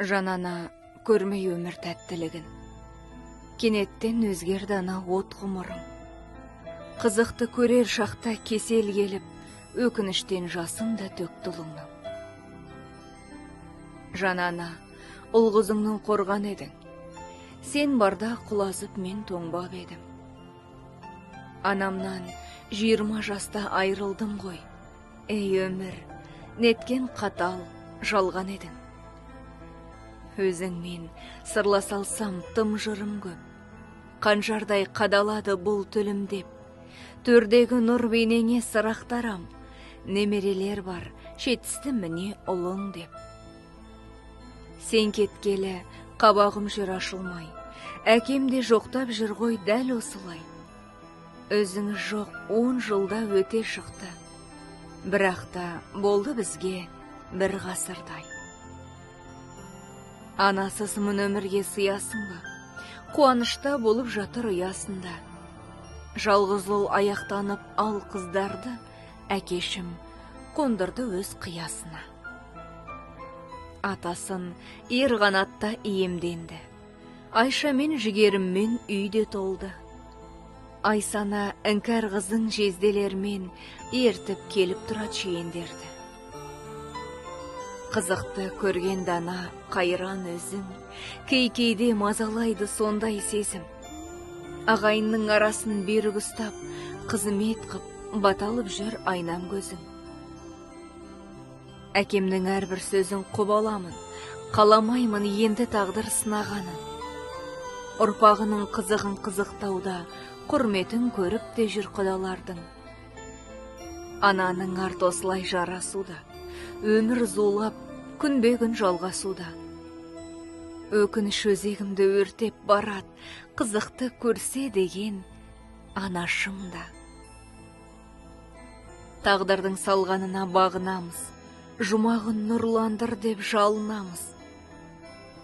Жанана көрмей өмір тәттілігін. Кенеттен өзгерді ана от ғұмырым. Қызықты көрер шақта кесел келіп, өкініштен жасым да төкті ұлыңның. Жанана, ұл-қызыңның қорған едің. Сен барда құлазып мен тоңбап едім. Анамнан 20 жаста айрылдым ғой. Ей өмір, неткен қатал, жалған едің. Өзіңмен сырласалсам тым жырым көп. Қанжардай қадалады бұл төлім деп. Төрдегі нұр бейнеңе сырақтарам. Немерелер бар, жетісті міне ұлың деп. Сен кеткелі, қабағым жүр ашылмай. Әкем де жоқтап жүр ғой дәл осылай. Өзіңіз жоқ 10 жылда өте шықты. Бірақ та болды бізге бір ғасырдай. Анасыз мұн өмірге сыясың ба? Қуанышта болып жатыр ұясында. Жалғыз ұл аяқтанып ал қыздарды, әкешім қондырды өз қиясына. Атасын ер қанатта иемденді. Айша мен жігеріммен үйде толды. Айсана іңкәр қызың жезделермен ертіп келіп тұра чейіндерді. Қызықты көрген дана қайран өзің, кей-кейде мазалайды сондай сезім. Ағайынның арасын берік ұстап, қызмет қып, баталып жүр айнам көзің. Әкемнің әрбір сөзін құп аламын, қаламаймын енді тағдыр сынағанын. Ұрпағының қызығын қызықтауда, құрметін көріп те жүр құдалардың. Ананың арт осылай жарасуда, өмір зулап, күнбе-күн жалғасуда. Өкініш өзегімді өртеп барат, қызықты көрсе деген анашымда. Тағдырдың салғанына бағынамыз, жұмағын нұрландыр деп жалынамыз.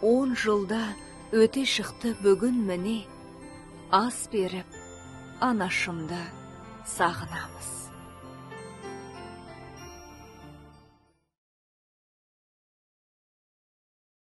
10 жылда өте шықты бүгін міне, ас беріп, анашымда сағынамыз.